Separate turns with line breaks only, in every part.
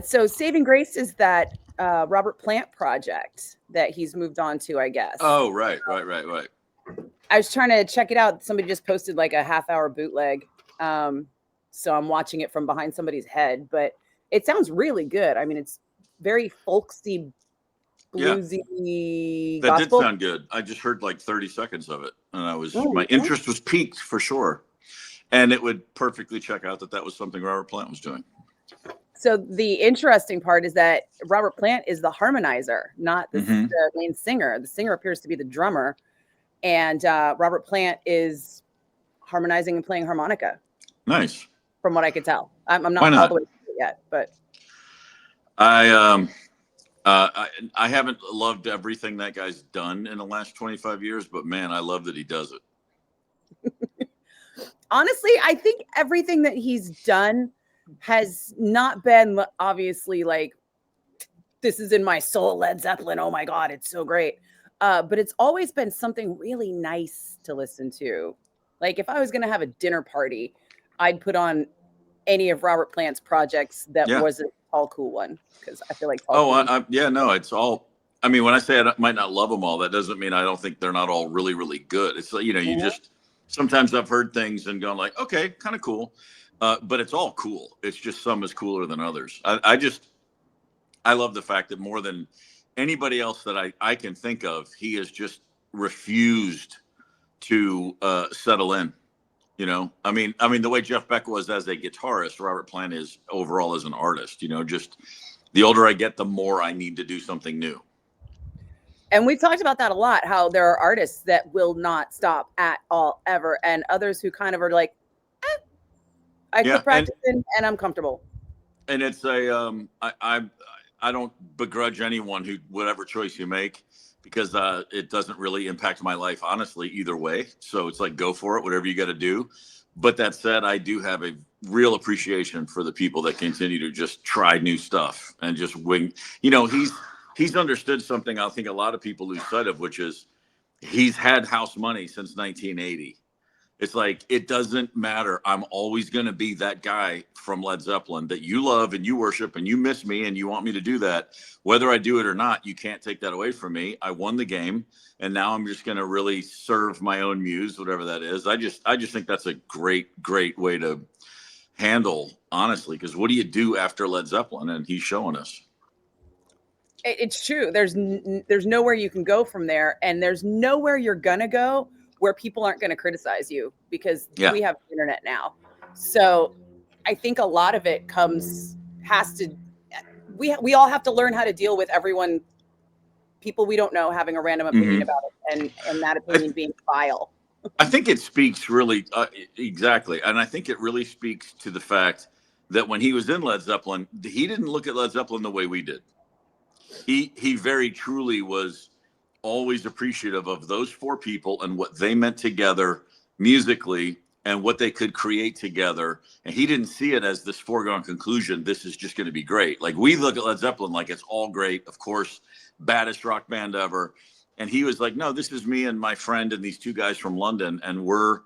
So Saving Grace is that Robert Plant project that he's moved on to, I guess.
Oh, right.
I was trying to check it out. Somebody just posted like a half-hour bootleg. Um, so I'm watching it from behind somebody's head, but it sounds really good. I mean, it's very folksy,
Yeah,
bluesy
that did
gospel.
sound good. I just heard like 30 seconds of it, and my
Mhm.
interest was piqued for sure. And it would perfectly check out that that was something Robert Plant was doing.
So the interesting part is that Robert Plant is the harmonizer, not
Hmm.
the main singer. The singer appears to be the drummer, and Robert Plant is harmonizing and playing harmonica,
Nice.
from what I could tell. I'm
Why
not all the
not?
way through it yet, but
I um I haven't loved everything that guy's done in the last 25 years, but man, I love that he does it.
honestly, I think everything that he's done has not been obviously like this is in my soul, Led Zeppelin. Oh my god, it's so great. But it's always been something really nice to listen to. Like if I was going to have a dinner party, I'd put on any of Robert Plant's projects that
Yeah.
wasn't Tall Cool One because I feel like Tall
Oh,
Cool One.
yeah, no, it's all. I mean, when I say might not love them all, that doesn't mean I don't think they're not all really, really good. It's like, you
Mhm.
just sometimes I've heard things and gone like, okay, kind of cool, but it's all cool. It's just some is cooler than others. I love the fact that more than anybody else that I can think of, he has just refused to settle in. The way Jeff Beck was as a guitarist, Robert Plant is overall as an artist. Just the older I get, the more I need to do something new.
And we've talked about that a lot, how there are artists that will not stop at all ever, and others who kind of are like, I
Yeah,
quit
and
practicing and I'm comfortable.
it's a I don't begrudge anyone who whatever choice you make because it doesn't really impact my life honestly either way. So it's like go for it, whatever you got to do. But that said, I do have a real appreciation for the people that continue to just try new stuff and just wing. He's understood something I think a lot of people lose sight of, which is he's had house money since 1980. It's like it doesn't matter. I'm always going to be that guy from Led Zeppelin that you love and you worship and you miss me and you want me to do that. Whether I do it or not, you can't take that away from me. I won the game, and now I'm just going to really serve my own muse, whatever that is. I just think that's a great way to handle honestly. Because what do you do after Led Zeppelin? And he's showing us.
It's true. There's nowhere you can go from there, and there's nowhere you're gonna go where people aren't going to criticize you because
Yeah.
we have the internet now. So I think a lot of it comes has to we all have to learn how to deal with everyone, people we don't know having a random opinion
Hmm.
about it, and that
I,
opinion being vile.
I think it speaks really exactly, and I think it really speaks to the fact that when he was in Led Zeppelin, he didn't look at Led Zeppelin the way we did. He very truly was always appreciative of those four people and what they meant together musically and what they could create together. And he didn't see it as this foregone conclusion. This is just going to be great. Like we look at Led Zeppelin like it's all great, of course, baddest rock band ever. And he was like, no, this is me and my friend and these two guys from London, and we're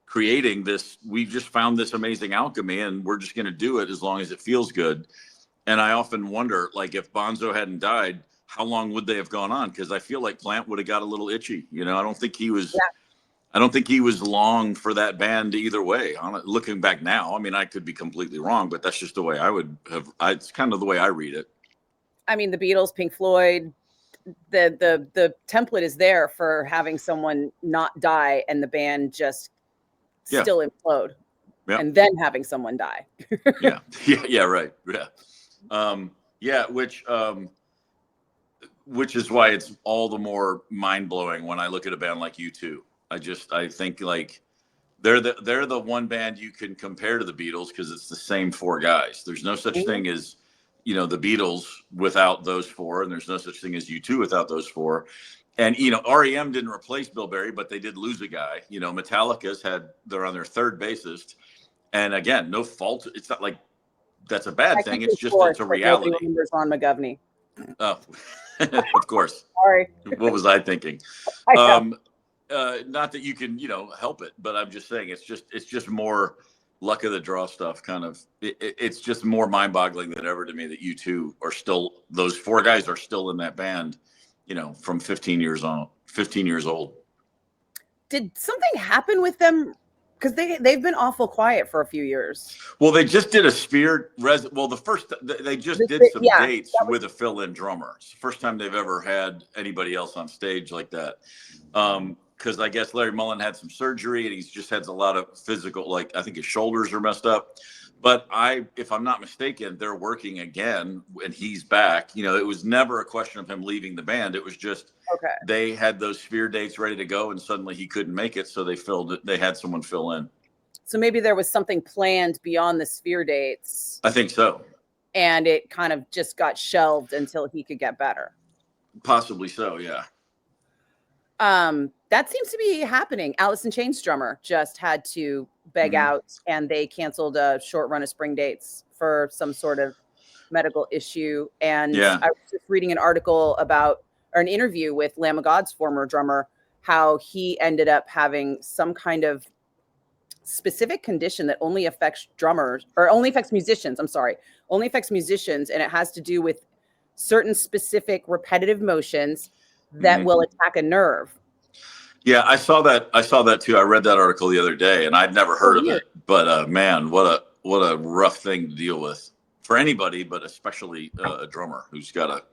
creating this. We've just found this amazing alchemy, and we're just going to do it as long as it feels good. And I often wonder, like, if Bonzo hadn't died, how long would they have gone on? Because I feel like Plant would have got a little itchy. I don't think he was.
Yeah.
I don't think he was long for that band either way. Looking back now, I mean, I could be completely wrong, but that's just the way I would have. It's kind of the way I read it.
I mean, the Beatles, Pink Floyd, the template is there for having someone not die and the band just
Yeah,
still implode,
yeah,
and then having someone die.
yeah, yeah. Right. Yeah, yeah. Which is why it's all the more mind blowing when I look at a band like U2. I think like they're the one band you can compare to the Beatles because it's the same four guys. There's no such thing as the Beatles without those four, and there's no such thing as U2 without those four. And REM didn't replace Bill Berry, but they did lose a guy. Metallica's they're on their third bassist, and again, no fault. It's not like that's a bad thing. It's
Technically
just
fourth,
it's a
but nobody
reality.
remembers Ron McGovney.
Oh, of course.
Sorry.
What was I thinking?
I know.
Um, Not that you can, help it, but I'm just saying it's just more. luck of the draw stuff kind of, it's just more mind boggling than ever to me that you two are still, those four guys are still in that band, from 15 years old.
Did something happen with them? Because they've been awful quiet for a few years.
Well, they just did a Sphere. They just did some dates with a fill-in drummer. It's the first time they've ever had anybody else on stage like that. Because I guess Larry Mullen had some surgery and he's just had a lot of physical, like I think his shoulders are messed up. But if I'm not mistaken, they're working again and he's back. It was never a question of him leaving the band. It was just they had those Sphere dates ready to go and suddenly he couldn't make it. So they filled it. They had someone fill in.
So maybe there was something planned beyond the Sphere dates.
I think so.
And it kind of just got shelved until he could get better.
Possibly so, yeah.
That seems to be happening. Alice in Chains drummer just had to beg out and they canceled a short run of spring dates for some sort of medical issue. And I was just reading an article or an interview with Lamb of God's former drummer, how he ended up having some kind of specific condition that only affects musicians. Only affects musicians. And it has to do with certain specific repetitive motions that will attack a nerve.
Yeah, I saw that too. I read that article the other day and I'd never heard of it, but man, what a rough thing to deal with for anybody, but especially a drummer who's got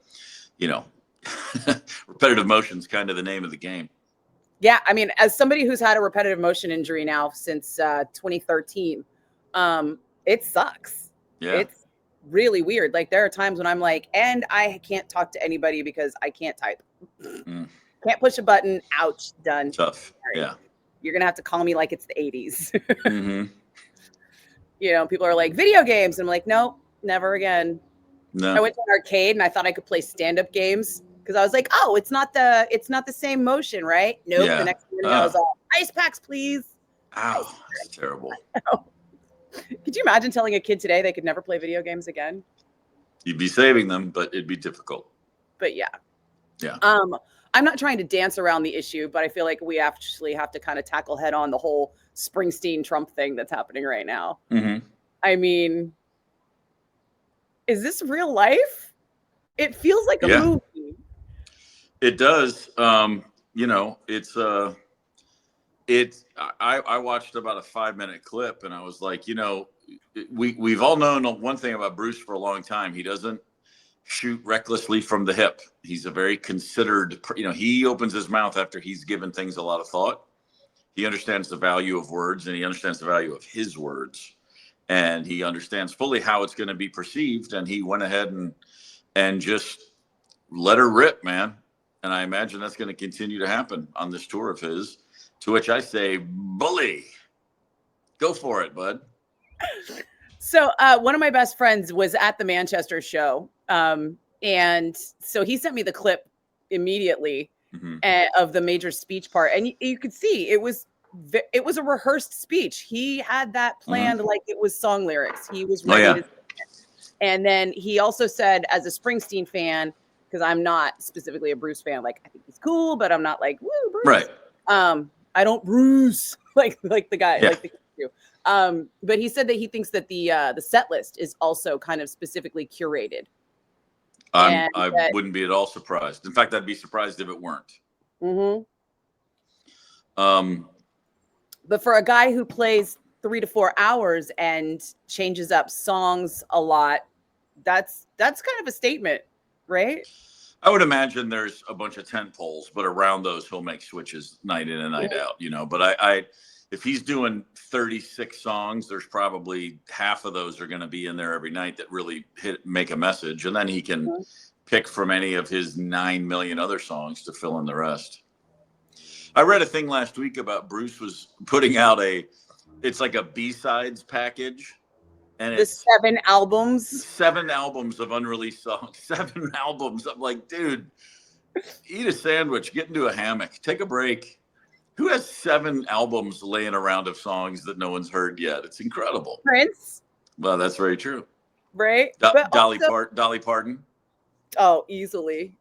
repetitive motion's kind of the name of the game.
Yeah, I mean, as somebody who's had a repetitive motion injury now since 2013, it sucks.
Yeah.
It's really weird. Like there are times when I'm like, and I can't talk to anybody because I can't type. Can't push a button. Ouch. Done.
Tough. Yeah.
You're going to have to call me like it's the 80s. People are like, video games. And I'm like, nope, never again.
No.
I went to an arcade and I thought I could play stand-up games because I was like, oh, it's not the same motion, right? Nope.
Yeah.
The next thing I was all, ice packs, please.
Ow, that's terrible.
Could you imagine telling a kid today they could never play video games again?
You'd be saving them, but it'd be difficult.
But yeah.
Yeah.
I'm not trying to dance around the issue, but I feel like we actually have to kind of tackle head on the whole Springsteen Trump thing that's happening right now. I mean, is this real life? It feels like a movie.
It does. I watched about a 5-minute clip and I was like, we've all known one thing about Bruce for a long time. He doesn't shoot recklessly from the hip. He's a very considered, he opens his mouth after he's given things a lot of thought. He understands the value of words and he understands the value of his words. And he understands fully how it's going to be perceived. And he went ahead and just let her rip, man. And I imagine that's going to continue to happen on this tour of his, to which I say, bully, go for it, bud.
So one of my best friends was at the Manchester show. And so he sent me the clip immediately of the major speech part. And you could see it was a rehearsed speech. He had that planned like it was song lyrics. He was ready to sing it. And then he also said, as a Springsteen fan, because I'm not specifically a Bruce fan, like I think he's cool, but I'm not like, woo, Bruce.
Right.
I don't Bruce like the guy, like the kid do. But he said that he thinks that the set list is also kind of specifically curated.
I wouldn't be at all surprised. In fact, I'd be surprised if it weren't.
But for a guy who plays 3 to 4 hours and changes up songs a lot, that's kind of a statement, right?
I would imagine there's a bunch of tent poles, but around those he'll make switches night in and night out, But if he's doing 36 songs, there's probably half of those are going to be in there every night that really make a message. And then he can pick from any of his 9 million other songs to fill in the rest. I read a thing last week about Bruce was putting out it's like a B-sides package. And it's
7 albums.
7 albums of unreleased songs. 7 albums. I'm like, dude, eat a sandwich, get into a hammock, take a break. Who has 7 albums laying around of songs that no one's heard yet? It's incredible.
Prince.
Well, that's very true.
Right?
Dolly Parton.
Oh, easily.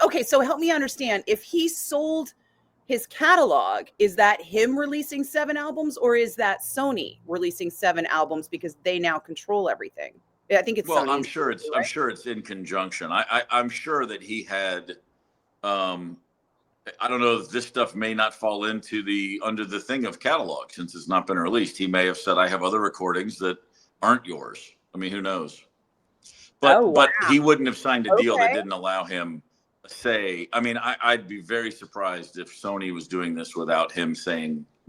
Okay, so help me understand. If he sold his catalog, is that him releasing 7 albums, or is that Sony releasing 7 albums because they now control everything? I think it's
Well,
Sony.
I'm sure it's in conjunction. I'm sure that he had, I don't know if this stuff may not fall into under the thing of catalog since it's not been released. He may have said, I have other recordings that aren't yours. I mean, who knows?
Oh, wow.
But he wouldn't have signed a deal that
Okay.
didn't allow him a say. I mean, I'd be very surprised if Sony was doing this without him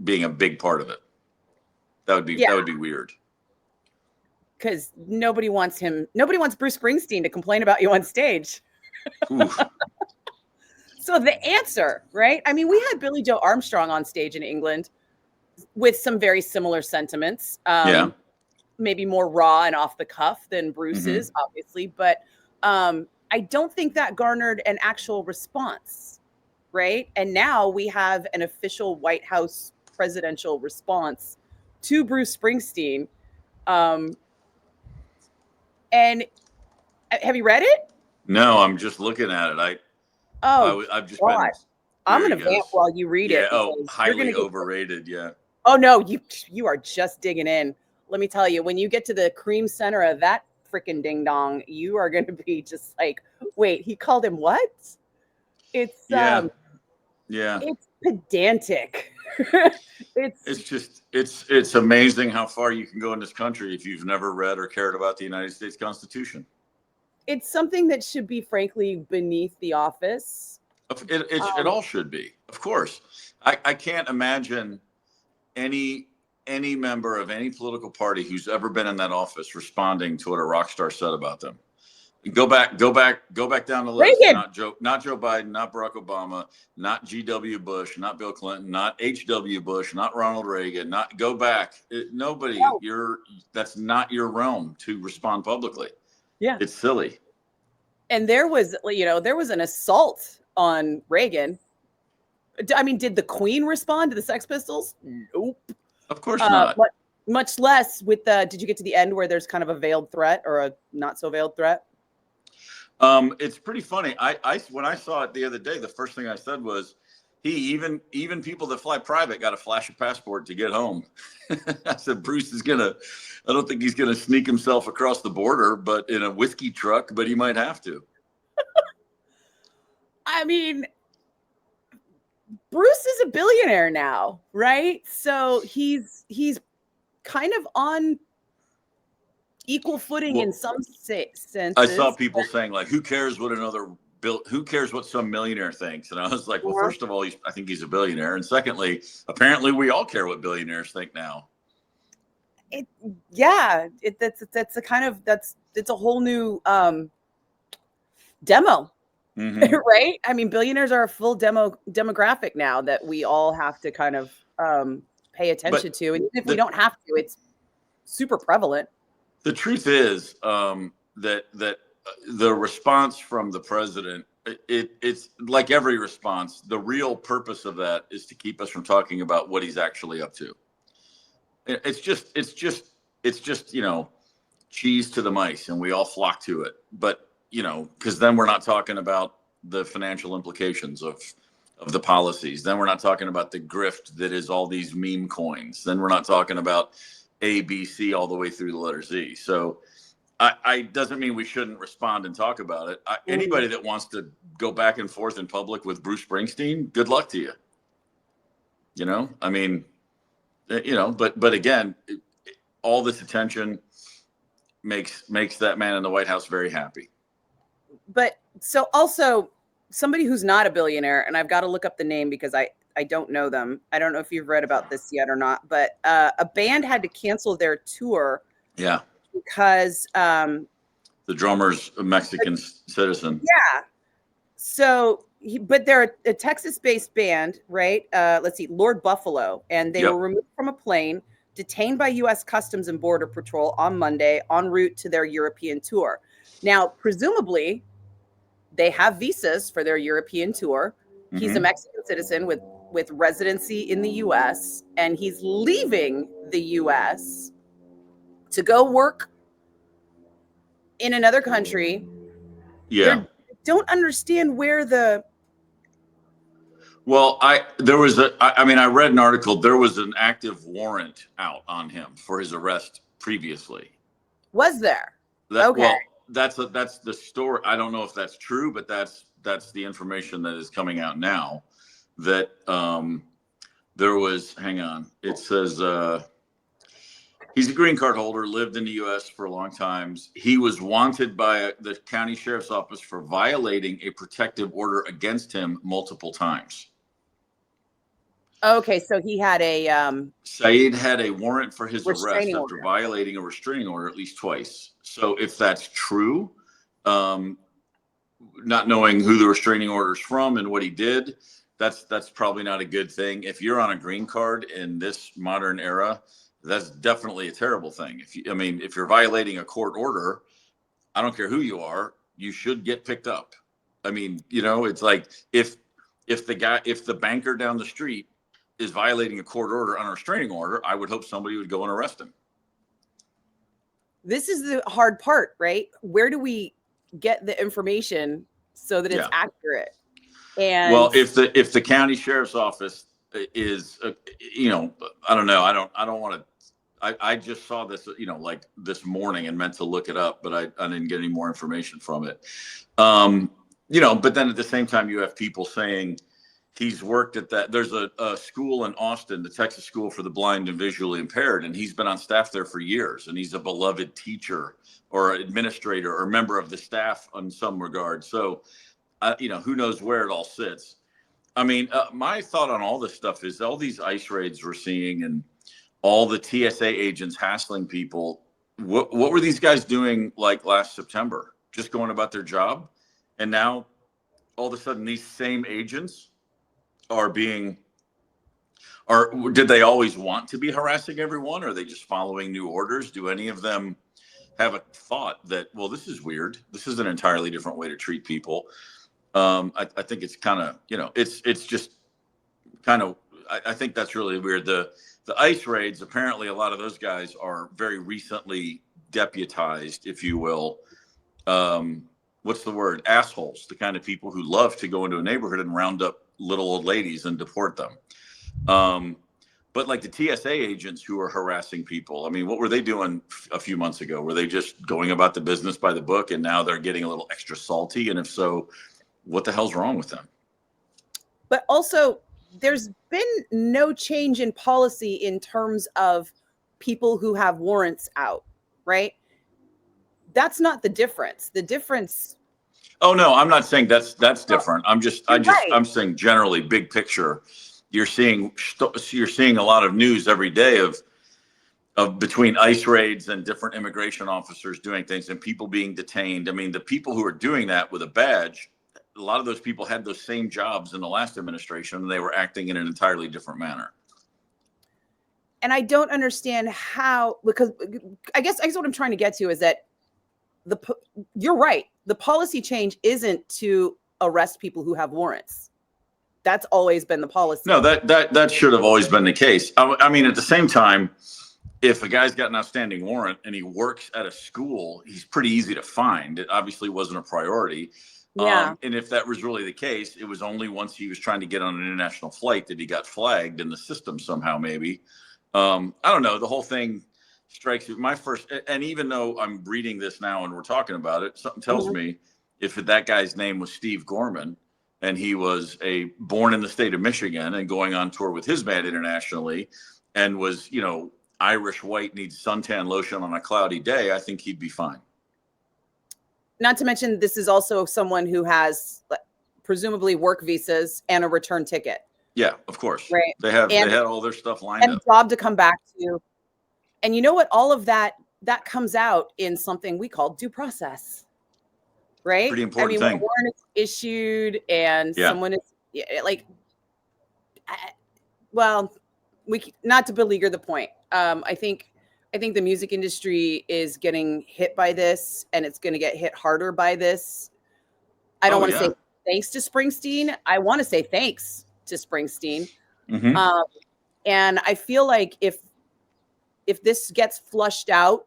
being a big part of it. That would be weird.
Because nobody wants Bruce Springsteen to complain about you on stage. So the answer, right? I mean, we had Billy Joe Armstrong on stage in England with some very similar sentiments.
Yeah.
Maybe more raw and off the cuff than Bruce's, obviously. But I don't think that garnered an actual response, right? And now we have an official White House presidential response to Bruce Springsteen. And have you read it?
No, I'm just looking at it. I've just
God.
been.
I'm going to vamp while you read it.
Oh, highly overrated. Yeah.
Oh no, you are just digging in. Let me tell you, when you get to the cream center of that freaking ding dong, you are going to be just like, wait, he called him what? It's it's pedantic.
It's amazing how far you can go in this country if you've never read or cared about the United States Constitution.
It's something that should be, frankly, beneath the office.
It all should be, of course. I can't imagine any member of any political party who's ever been in that office responding to what a rock star said about them. Go back down the list.
Reagan.
Not Joe Biden, not Barack Obama, not G.W. Bush, not Bill Clinton, not H.W. Bush, not Ronald Reagan. Go back. Nobody. No. That's not your realm to respond publicly.
Yeah,
it's silly.
And there was an assault on Reagan. I mean, did the Queen respond to the Sex Pistols? Nope.
Of course not.
Much less with did you get to the end where there's kind of a veiled threat or a not so veiled threat?
It's pretty funny. When I saw it the other day, the first thing I said was, even people that fly private got to flash a passport to get home. I said, Bruce I don't think he's gonna sneak himself across the border, but in a whiskey truck, but he might have to.
I mean, Bruce is a billionaire now, right? So he's kind of on equal footing in some senses.
I saw people saying, like, who cares what some millionaire thinks? And I was like, well, first of all, I think he's a billionaire. And secondly, apparently we all care what billionaires think now. It's a whole new demo. Right? I mean, billionaires are a full demographic now that we all have to kind of pay attention to. And even if we don't have to, it's super prevalent. The truth is that the response from the president, it's like every response. The real purpose of that is to keep us from talking about what he's actually up to. It's just cheese to the mice, and we all flock to it. But because then we're not talking about the financial implications of the policies. Then we're not talking about the grift that is all these meme coins. Then we're not talking about A, B, C, all the way through the letter Z. So I doesn't mean we shouldn't respond and talk about it. Anybody that wants to go back and forth in public with Bruce Springsteen, good luck to you. I mean, but again, all this attention makes that man in the White House very happy. But
so also somebody who's not a billionaire, and I've got to look up the name because I don't know them. I don't know if you've read about this yet or not, but a band had to cancel their tour.
Yeah.
Because
the drummer's a Mexican citizen.
Yeah. So, but they're a Texas-based band, right? Let's see, Lord Buffalo, and they were removed from a plane, detained by U.S. Customs and Border Patrol on Monday, en route to their European tour. Now, presumably, they have visas for their European tour. Mm-hmm. He's a Mexican citizen with residency in the U.S., and he's leaving the U.S. to go work in another country.
Yeah.
Don't understand where
Well, I read an article. There was an active warrant out on him for his arrest previously.
Was there?
That
Okay.
well, that's the story. I don't know if that's true, but that's the information that is coming out now. That there was. Hang on. It says he's a green card holder, lived in the U.S. for a long time. He was wanted by the county sheriff's office for violating a protective order against him multiple times.
Okay, so he had a
Saeed had a warrant for his arrest
restraining
after
order.
violating a restraining order at least twice. So if that's true, not knowing who the restraining order is from and what he did, that's probably not a good thing. If you're on a green card in this modern era, that's definitely a terrible thing. If you're violating a court order, I don't care who you are, you should get picked up. It's like if the banker down the street is violating a court order on a restraining order, I would hope somebody would go and arrest him.
This is the hard part, right? Where do we get the information so that it's accurate? And
well, if the county sheriff's office is, I don't know. I don't want to. I just saw this, like this morning and meant to look it up, but I didn't get any more information from it. But then at the same time, you have people saying he's worked at that. There's a school in Austin, the Texas School for the Blind and Visually Impaired, and he's been on staff there for years. And he's a beloved teacher or administrator or member of the staff in some regard. So, who knows where it all sits. My thought on all this stuff is all these ICE raids we're seeing and all the TSA agents hassling people. What were these guys doing like last September? Just going about their job? And now all of a sudden these same agents did they always want to be harassing everyone? Or are they just following new orders? Do any of them have a thought that, well, this is weird. This is an entirely different way to treat people. I think it's kind of, it's just kind of, I think that's really weird. The ICE raids, apparently a lot of those guys are very recently deputized, if you will. What's the word? Assholes, the kind of people who love to go into a neighborhood and round up little old ladies and deport them. But like the TSA agents who are harassing people, what were they doing a few months ago? Were they just going about the business by the book and now they're getting a little extra salty? And if so, what the hell's wrong with them?
But also, there's been no change in policy in terms of people who have warrants out, right? That's not the difference. The difference.
Oh no, I'm not saying that's different.
Right.
I'm saying generally, big picture. You're seeing a lot of news every day of between ICE raids and different immigration officers doing things and people being detained. The people who are doing that with a badge, a lot of those people had those same jobs in the last administration and they were acting in an entirely different manner.
And I don't understand how, because I guess what I'm trying to get to is that you're right. The policy change isn't to arrest people who have warrants. That's always been the policy.
No, that should have always been the case. At the same time, if a guy's got an outstanding warrant and he works at a school, he's pretty easy to find. It obviously wasn't a priority.
Yeah.
And if that was really the case, it was only once he was trying to get on an international flight that he got flagged in the system somehow, maybe. I don't know. The whole thing strikes me. And even though I'm reading this now and we're talking about it, something tells me if that guy's name was Steve Gorman and he was born in the state of Michigan and going on tour with his band internationally and was, Irish white, needs suntan lotion on a cloudy day, I think he'd be fine.
Not to mention, this is also someone who has presumably work visas and a return ticket.
Yeah, of course.
Right.
They had all their stuff lined up.
And a job to come back to. And you know what? All of that comes out in something we call due process. Right?
Pretty important thing.
When a warrant is issued and someone is not to beleaguer the point. I think the music industry is getting hit by this, and it's going to get hit harder by this. I don't want to say thanks to Springsteen. I want to say thanks to Springsteen.
Mm-hmm.
And I feel like if this gets flushed out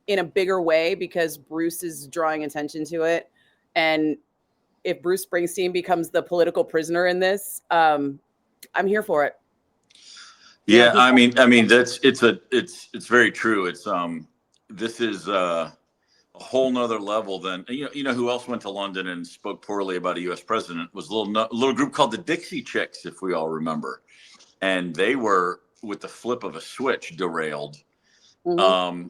in a bigger way because Bruce is drawing attention to it, and if Bruce Springsteen becomes the political prisoner in this, I'm here for it.
Yeah, I mean, it's very true. This is a whole nother level than, you know who else went to London and spoke poorly about a U.S. president was a little group called the Dixie Chicks, if we all remember, and they were with the flip of a switch derailed.
Mm-hmm.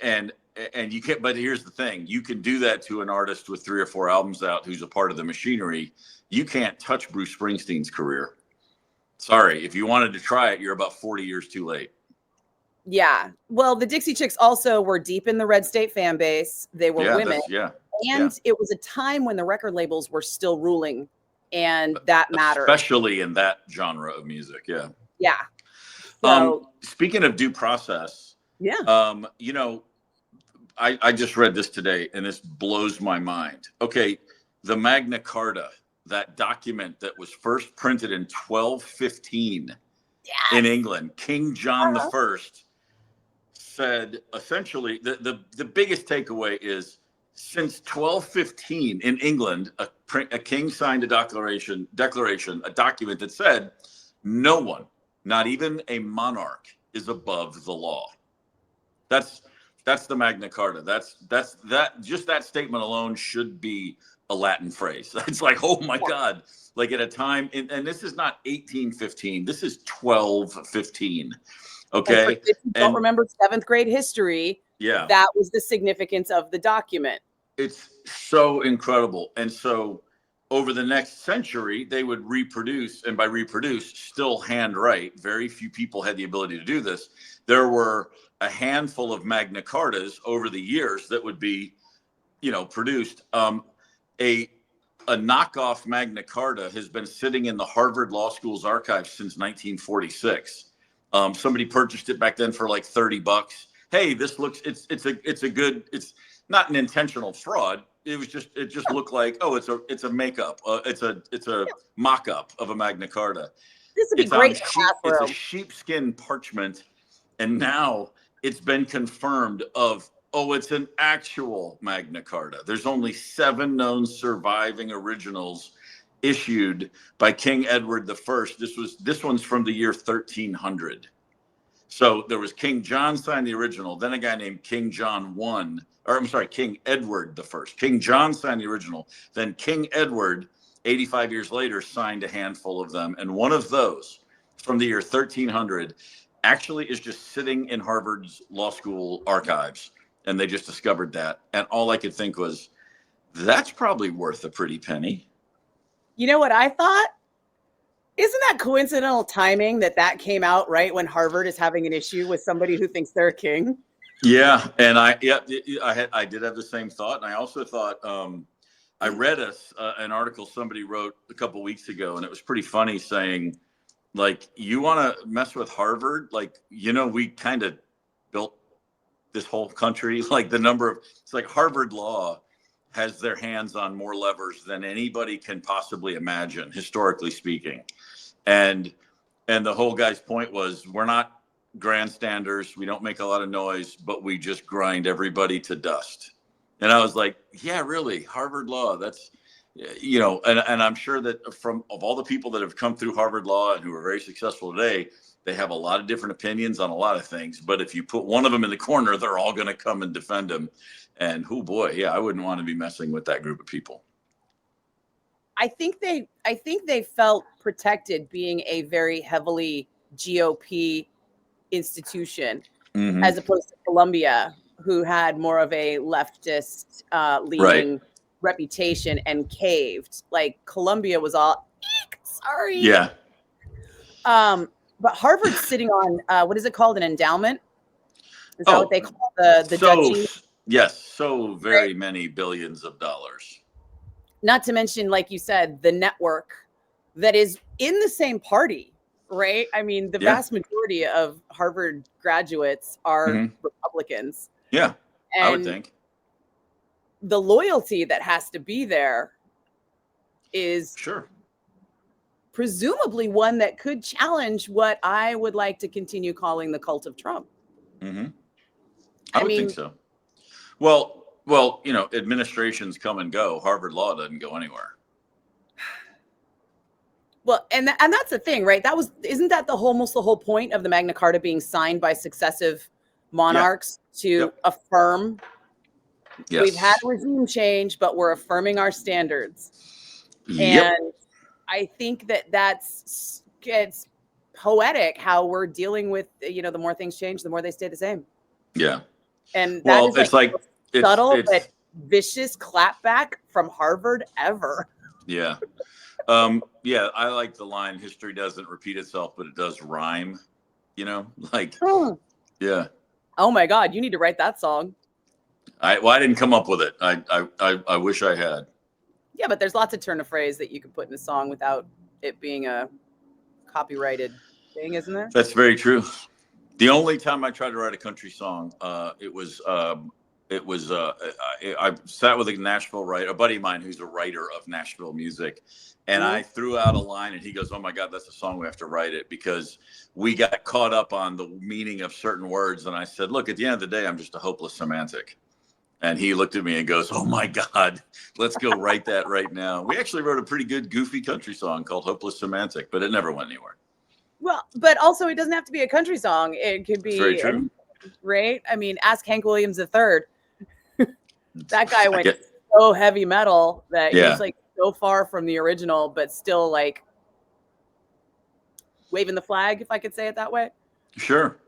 And you can't. But here's the thing: you can do that to an artist with 3 or 4 albums out who's a part of the machinery. You can't touch Bruce Springsteen's career. Sorry, if you wanted to try it, you're about 40 years too late.
Yeah. Well, the Dixie Chicks also were deep in the Red State fan base. They were women. And it was a time when the record labels were still ruling, and that mattered.
Especially in that genre of music. Yeah.
Yeah. So,
speaking of due process, you know, I just read this today and this blows my mind. Okay. The Magna Carta, that document that was first printed in 1215 in England, King John I said essentially the biggest takeaway is since 1215 in England, a king signed a declaration, a document that said no one, not even a monarch, is above the law. That's the Magna Carta. Just that statement alone should be a Latin phrase. It's like, oh my God, like at a time, and this is not 1815, this is 1215. Okay.
And if you don't remember 7th grade history, that was the significance of the document.
It's so incredible. And so over the next century, they would reproduce, and by reproduce, still handwrite. Very few people had the ability to do this. There were a handful of Magna Cartas over the years that would be, produced. A knockoff Magna Carta has been sitting in the Harvard Law School's archives since 1946. Somebody purchased it back then for like $30. Hey, this looks, it's not an intentional fraud. It just looked like, oh, it's a makeup. It's a mock-up of a Magna Carta.
This would be great.
It's a sheepskin parchment. And now it's been confirmed it's an actual Magna Carta. There's only 7 known surviving originals issued by King Edward I. This one's from the year 1300. So there was King John signed the original, then a guy named King King Edward I. King John signed the original, then King Edward, 85 years later, signed a handful of them. And one of those from the year 1300 actually is just sitting in Harvard's law school archives. And they just discovered that. And all I could think was, that's probably worth a pretty penny.
You know what I thought? Isn't that coincidental timing that came out right when Harvard is having an issue with somebody who thinks they're a king?
Yeah, and I did have the same thought, and I also thought I read an article somebody wrote a couple weeks ago, and it was pretty funny, saying like, you want to mess with Harvard, like, we kind of built this whole country, like it's like Harvard Law has their hands on more levers than anybody can possibly imagine, historically speaking. And the whole guy's point was, we're not grandstanders. We don't make a lot of noise, but we just grind everybody to dust. And I was like, yeah, really, Harvard Law. That's, and I'm sure that of all the people that have come through Harvard Law and who are very successful today, they have a lot of different opinions on a lot of things. But if you put one of them in the corner, they're all going to come and defend him. And oh boy, yeah, I wouldn't want to be messing with that group of people.
I think they felt protected being a very heavily GOP institution, as opposed to Columbia, who had more of a leftist leaning reputation and caved. Like Columbia was all, sorry.
Yeah.
But Harvard's sitting on what is it called? An endowment? Is that what they call the duchy?
Yes, so very many billions of dollars.
Not to mention, like you said, the network that is in the same party, right? I mean, the vast majority of Harvard graduates are Republicans.
Yeah, and I would think.
The loyalty that has to be there is presumably one that could challenge what I would like to continue calling the cult of Trump.
I would think so. Well, administrations come and go. Harvard Law doesn't go anywhere.
Well, and that's the thing, right? Isn't that almost the whole point of the Magna Carta being signed by successive monarchs to affirm we've had
Yes.
regime change, but we're affirming our standards.
Yep.
And I think it's poetic how we're dealing with, the more things change, the more they stay the same.
Yeah.
And that
Well,
is
it's like
subtle
it's
but vicious clapback from Harvard ever.
yeah. Yeah, I like the line, history doesn't repeat itself, but it does rhyme, like, yeah.
Oh my God, you need to write that song.
I didn't come up with it. I wish I had.
Yeah, but there's lots of turn of phrase that you can put in a song without it being a copyrighted thing, isn't there?
That's very true. The only time I tried to write a country song, I sat with a buddy of mine who's a writer of Nashville music, and I threw out a line, and he goes, "Oh my God, that's a song. We have to write it," because we got caught up on the meaning of certain words. And I said, "Look, at the end of the day, I'm just a hopeless semantic." And he looked at me and goes, "Oh my God, let's go write that right now." We actually wrote a pretty good goofy country song called "Hopeless Semantic," but it never went anywhere.
Well, but also it doesn't have to be a country song. It could be,
Very true.
Right? I mean, ask Hank Williams III. That guy went so heavy metal that he was like so far from the original, but still like waving the flag, if I could say it that way.
Sure.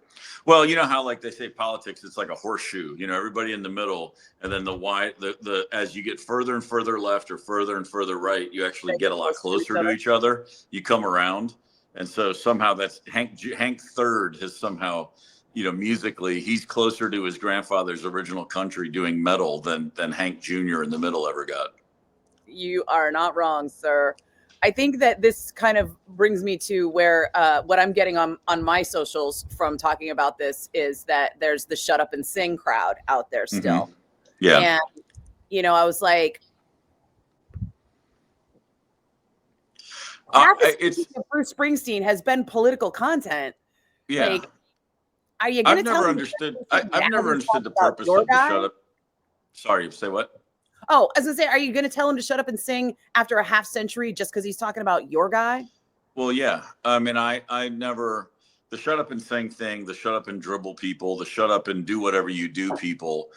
Well, you know how like they say politics, it's like a horseshoe, everybody in the middle, and then the as you get further and further left or further and further right, you actually get a lot closer to each other. You come around. And so somehow that's Hank Third has somehow, musically, he's closer to his grandfather's original country doing metal than Hank Jr. in the middle ever got.
You are not wrong, sir. I think that this kind of brings me to where what I'm getting on my socials from talking about this is that there's the shut up and sing crowd out there still.
Mm-hmm. Yeah.
And, I was like, Bruce Springsteen has been political content.
Yeah.
Like, are you going to tell
I've never understood the purpose of the shut up. Sorry, say what?
Oh, I was going to say, are you going to tell him to shut up and sing after a half century just because he's talking about your guy?
Well, yeah. I mean, I never, the shut up and sing thing, the shut up and dribble people, the shut up and do whatever you do people.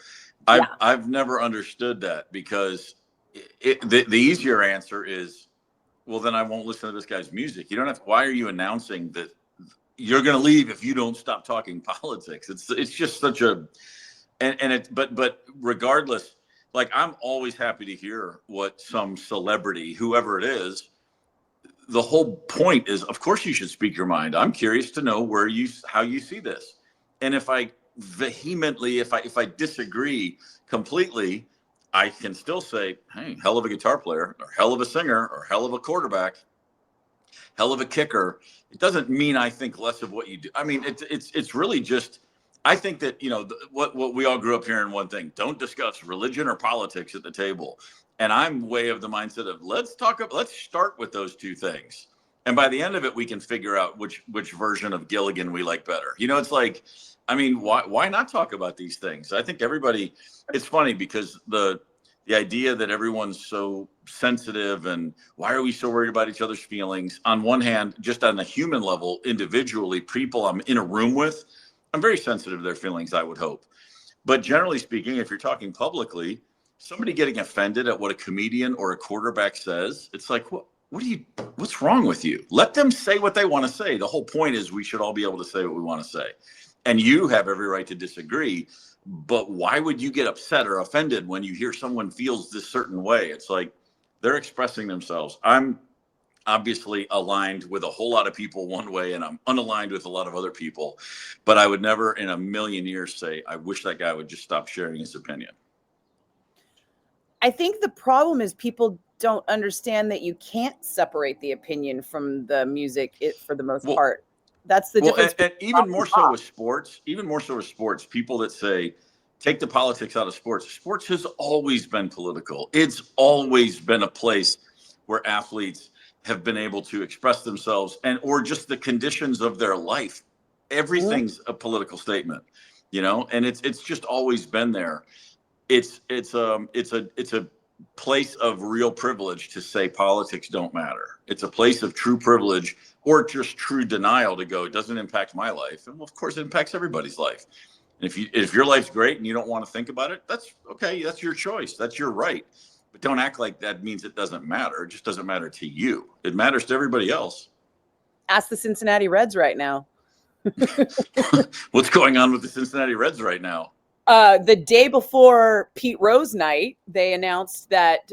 I've never understood that because the easier answer is, well, then I won't listen to this guy's music. You don't have. Why are you announcing that you're going to leave if you don't stop talking politics? It's just such a, but regardless, like I'm always happy to hear what some celebrity, whoever it is. The whole point is, of course, you should speak your mind. I'm curious to know how you see this, and if I vehemently, if I disagree completely, I can still say, hey, hell of a guitar player, or hell of a singer, or hell of a quarterback, hell of a kicker. It doesn't mean I think less of what you do. I mean, it's really just, I think that, what we all grew up hearing one thing, don't discuss religion or politics at the table. And I'm way of the mindset of let's start with those two things. And by the end of it, we can figure out which version of Gilligan we like better. It's like, I mean, why not talk about these things? I think everybody, it's funny because the idea that everyone's so sensitive and why are we so worried about each other's feelings? On one hand, just on a human level, individually, people I'm in a room with, I'm very sensitive to their feelings, I would hope. But generally speaking, if you're talking publicly, somebody getting offended at what a comedian or a quarterback says, it's like, what's wrong with you? Let them say what they want to say. The whole point is we should all be able to say what we want to say. And you have every right to disagree. But why would you get upset or offended when you hear someone feels this certain way? It's like they're expressing themselves. I'm obviously aligned with a whole lot of people one way, and I'm unaligned with a lot of other people. But I would never in a million years say, I wish that guy would just stop sharing his opinion.
I think the problem is people don't understand that you can't separate the opinion from the music for the most part. That's the difference.
And even more so with sports, people that say, take the politics out of sports. Sports has always been political. It's always been a place where athletes have been able to express themselves or just the conditions of their life. Everything's a political statement, and it's just always been there. It's a place of real privilege to say politics don't matter. It's a place of true privilege or just true denial to go, it doesn't impact my life. And of course it impacts everybody's life. And if your life's great and you don't want to think about it, that's okay. That's your choice. That's your right. But don't act like that means it doesn't matter. It just doesn't matter to you. It matters to everybody else.
Ask the Cincinnati Reds right now.
What's going on with the Cincinnati Reds right now?
The day before Pete Rose night, they announced that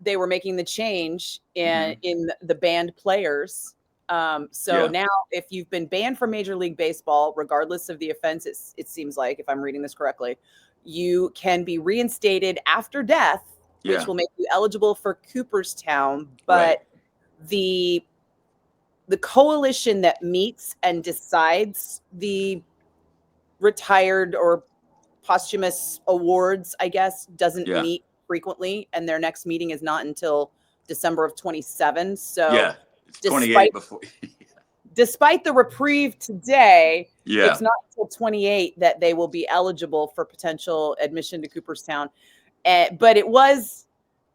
they were making the change in the banned players. Now, if you've been banned from Major League Baseball, regardless of the offense, it seems like, if I'm reading this correctly, you can be reinstated after death, which will make you eligible for Cooperstown. But the coalition that meets and decides the retired or posthumous awards, I guess, doesn't meet frequently, and their next meeting is not until December of 27. So
it's 28 before.
Despite the reprieve today,
Yeah.
It's not until 28 that they will be eligible for potential admission to Cooperstown. But it was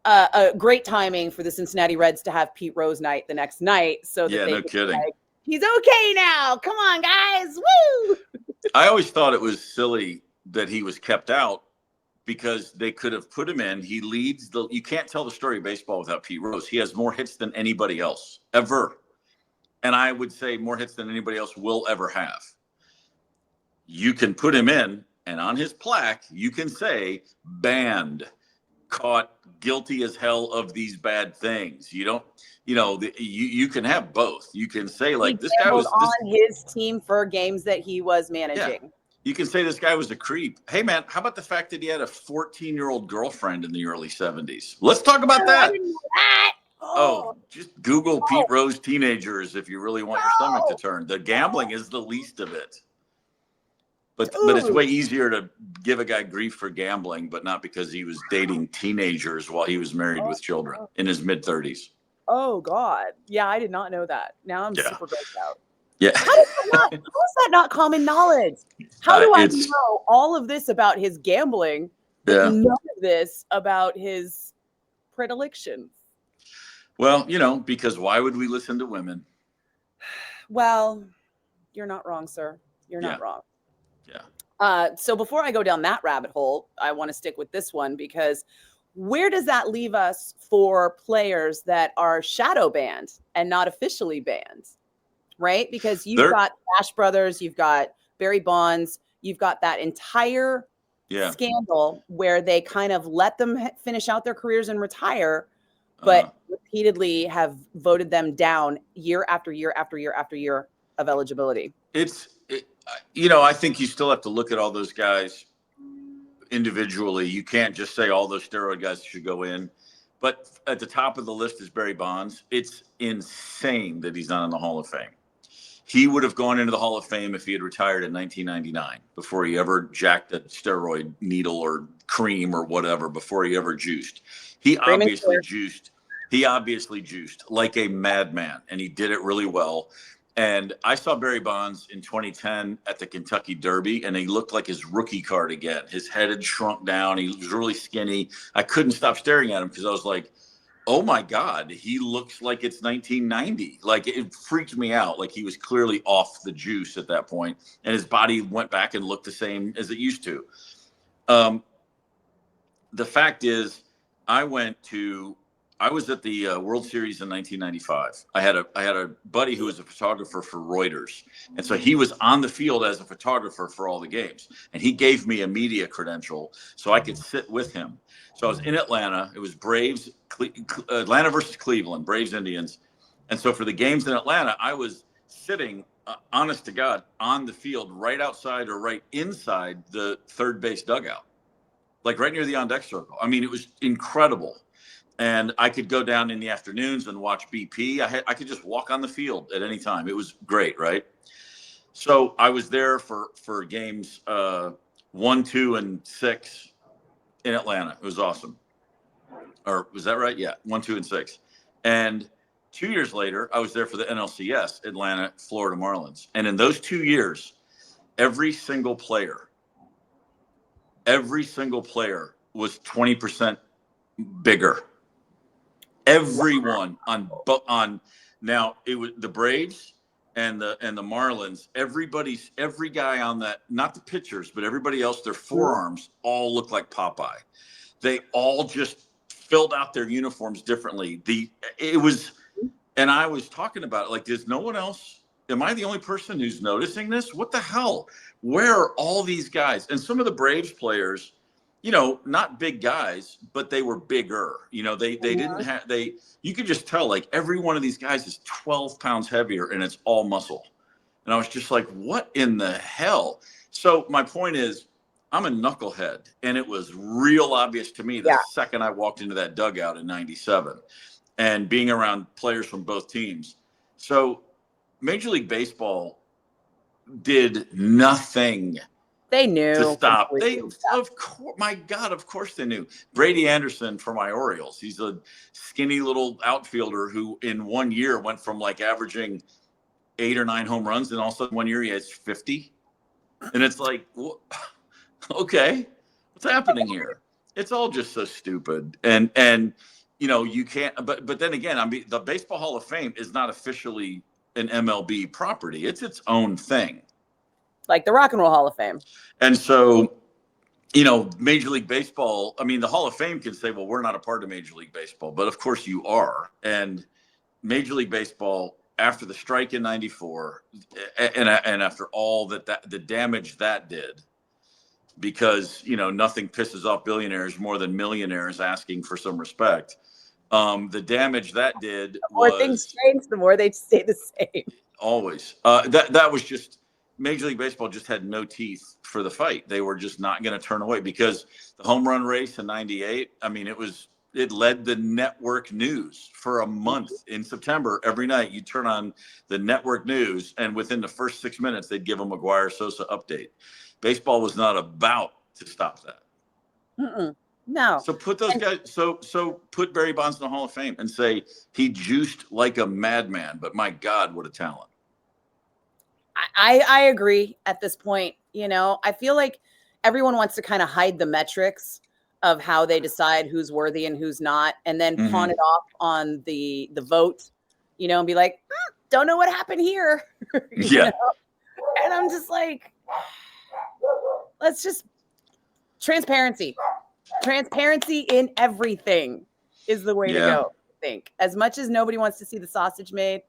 a great timing for the Cincinnati Reds to have Pete Rose night the next night. So that
no kidding.
Like, he's okay now. Come on, guys. Woo!
I always thought it was silly that he was kept out because they could have put him in. He leads the, you can't tell the story of baseball without Pete Rose. He has more hits than anybody else ever. And I would say more hits than anybody else will ever have. You can put him in, and on his plaque, you can say, banned, caught, guilty as hell of these bad things. You don't, you can have both. You can say, like, this guy was
on his team for games that he was managing.
Yeah. You can say this guy was a creep. Hey, man, how about the fact that he had a 14-year-old girlfriend in the early 70s? Let's talk about that.
I didn't know that.
Just Google Pete Rose teenagers if you really want your stomach to turn. The gambling is the least of it. But it's way easier to give a guy grief for gambling, but not because he was dating teenagers while he was married with children in his mid-30s.
Oh, God. Yeah, I did not know that. Now I'm super grossed out.
Yeah.
How is that not common knowledge? How do I know all of this about his gambling, but none of this about his predilections?
Well, because why would we listen to women?
Well, you're not wrong, sir. You're not wrong.
Yeah.
So before I go down that rabbit hole, I want to stick with this one, because where does that leave us for players that are shadow banned and not officially banned? Right? Because you've got Bash Brothers, you've got Barry Bonds, you've got that entire scandal where they kind of let them finish out their careers and retire, but repeatedly have voted them down year after year after year after year of eligibility.
I think you still have to look at all those guys individually. You can't just say all those steroid guys should go in. But at the top of the list is Barry Bonds. It's insane that he's not in the Hall of Fame. He would have gone into the Hall of Fame if he had retired in 1999, before he ever jacked a steroid needle or cream or whatever, before he ever juiced. He obviously juiced like a madman, and he did it really well. And I saw Barry Bonds in 2010 at the Kentucky Derby, and he looked like his rookie card again. His head had shrunk down. He was really skinny. I couldn't stop staring at him because I was like, oh my God, he looks like it's 1990. Like, it freaked me out. Like, he was clearly off the juice at that point, and his body went back and looked the same as it used to. The fact is, I was at the World Series in 1995. I had a buddy who was a photographer for Reuters. And so he was on the field as a photographer for all the games. And he gave me a media credential so I could sit with him. So I was in Atlanta. It was Braves, Atlanta versus Cleveland, Braves Indians. And so for the games in Atlanta, I was sitting, honest to God, on the field right outside or right inside the third base dugout, like right near the on-deck circle. I mean, it was incredible. And I could go down in the afternoons and watch BP. I could just walk on the field at any time. It was great, right? So I was there for games 1, 2, and 6 in Atlanta. It was awesome. Or was that right? Yeah, 1, 2, and 6. And 2 years later, I was there for the NLCS, Atlanta, Florida Marlins. And in those 2 years, every single player was 20% bigger. Everyone on now it was the Braves and the Marlins. Every guy on that, not the pitchers, but everybody else, their forearms all look like Popeye. They all just filled out their uniforms differently. And I was talking about it, like, there's no one else. Am I the only person who's noticing this? What the hell? Where are all these guys? And some of the Braves players, not big guys, but they were bigger. They didn't have, you could just tell, like, every one of these guys is 12 pounds heavier and it's all muscle. And I was just like, what in the hell? So my point is, I'm a knucklehead, and it was real obvious to me the second I walked into that dugout in '97 and being around players from both teams. So Major League Baseball did nothing.
They knew
to stop. Of course they knew. Brady Anderson for my Orioles. He's a skinny little outfielder who in 1 year went from like averaging 8 or 9 home runs, and all of a sudden 1 year he has 50. And it's like, okay, what's happening here? It's all just so stupid. And you can't. But then again, the Baseball Hall of Fame is not officially an MLB property. It's its own thing.
Like the Rock and Roll Hall of Fame.
And so, Major League Baseball, the Hall of Fame can say, well, we're not a part of Major League Baseball, but of course you are. And Major League Baseball, after the strike in '94, and after all the damage that did, because, nothing pisses off billionaires more than millionaires asking for some respect. The damage that did
the more things change, the more they stay the same.
Always. That was just, Major League Baseball just had no teeth for the fight. They were just not going to turn away, because the home run race in '98, it led the network news for a month. In September, every night you turn on the network news, and within the first 6 minutes, they'd give a McGuire Sosa update. Baseball was not about to stop that.
No.
So put those guys. So put Barry Bonds in the Hall of Fame and say he juiced like a madman. But my God, what a talent!
I agree at this point. I feel like everyone wants to kind of hide the metrics of how they decide who's worthy and who's not, and then pawn it off on the vote, and be like, don't know what happened here.
Yeah.
And I'm just like, let's just transparency in everything is the way to go. I think, as much as nobody wants to see the sausage made,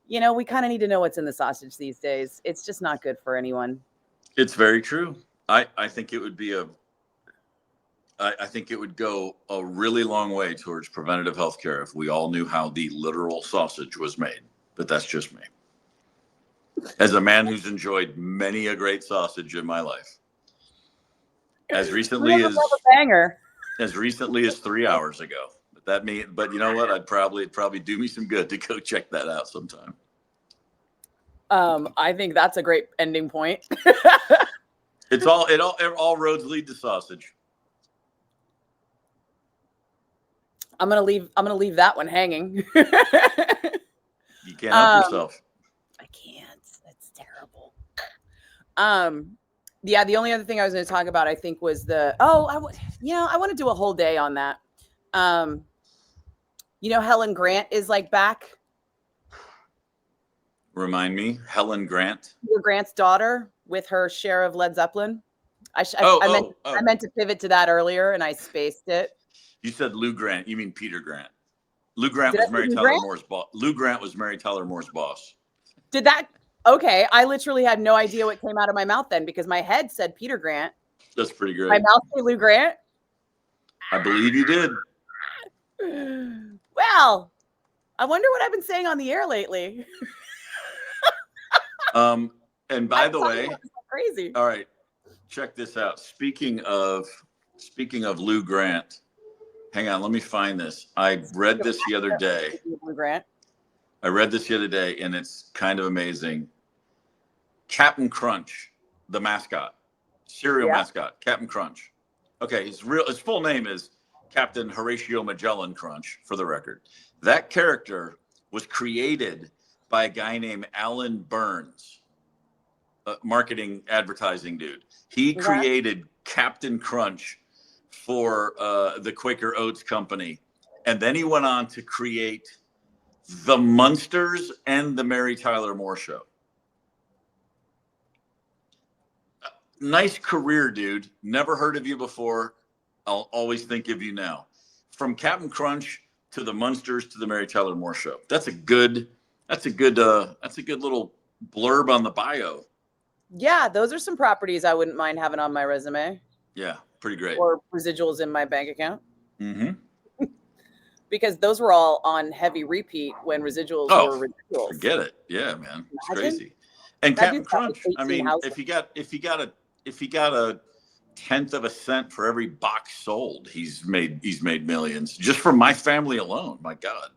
we kind of need to know what's in the sausage these days. It's just not good for anyone.
It's very true. I think it would be I think it would go a really long way towards preventative health care if we all knew how the literal sausage was made. But that's just me. As a man who's enjoyed many a great sausage in my life. As recently as 3 hours ago. But you know what? It'd probably do me some good to go check that out sometime.
I think that's a great ending point.
All roads lead to sausage.
I'm gonna leave that one hanging.
You can't help yourself.
I can't. That's terrible. Yeah, the only other thing I was going to talk about, I think, was I want to do a whole day on that. Helen Grant is like back.
Remind me, Helen Grant.
Peter Grant's daughter with her share of Led Zeppelin. I meant to pivot to that earlier and I spaced it.
You said Lou Grant. You mean Peter Grant. Lou Grant was Mary Tyler Moore's boss. Lou Grant was Mary Tyler Moore's boss.
Did that? Okay, I literally had no idea what came out of my mouth then, because my head said Peter Grant.
That's pretty great.
My mouth said Lou Grant.
I believe you did.
Well, I wonder what I've been saying on the air lately.
And by the way,
crazy.
All right, check this out. Speaking of Lou Grant, hang on, let me find this. I read this the other day.
Lou Grant.
I read this the other day, and it's kind of amazing. Captain Crunch, the mascot, cereal mascot, Captain Crunch. Okay, his full name is Captain Horatio Magellan Crunch, for the record. That character was created by a guy named Alan Burns, a marketing advertising dude. He created Captain Crunch for the Quaker Oats Company. And then he went on to create the Munsters and the Mary Tyler Moore Show. Nice career, dude. Never heard of you before. I'll always think of you now. From Captain Crunch to the Munsters to the Mary Tyler Moore Show. That's a good little blurb on the bio.
Yeah, those are some properties I wouldn't mind having on my resume.
Yeah, pretty great.
Or residuals in my bank account.
Mm-hmm.
Because those were all on heavy repeat when residuals were residuals.
Forget it. Yeah, man. It's crazy. And Captain Crunch, I mean, if you got a tenth of a cent for every box sold, he's made millions just from my family alone. My God.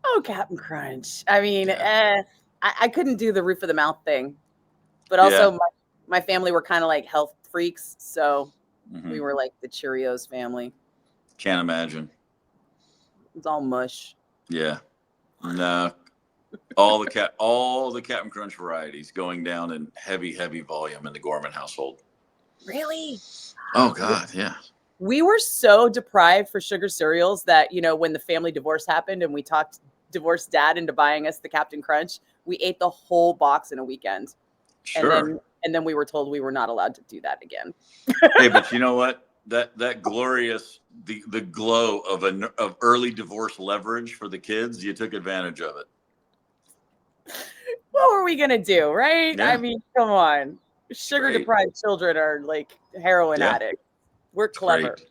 Oh, Captain Crunch. I mean, I couldn't do the roof of the mouth thing, but also my family were kind of like health freaks, so we were like the Cheerios family.
Can't imagine.
It's all mush.
Yeah. No. All the Captain Crunch varieties going down in heavy volume in the Gorman household.
Really?
Oh God, yeah.
We were so deprived for sugar cereals that, when the family divorce happened and we talked divorced dad into buying us the Captain Crunch, we ate the whole box in a weekend.
Sure.
And then we were told we were not allowed to do that again.
Hey, but you know what? That glorious the glow of early divorce leverage for the kids, you took advantage of it.
What were we gonna do, right?
Yeah.
I mean, come on. Sugar deprived children are like heroin addicts. We're clever.
Great.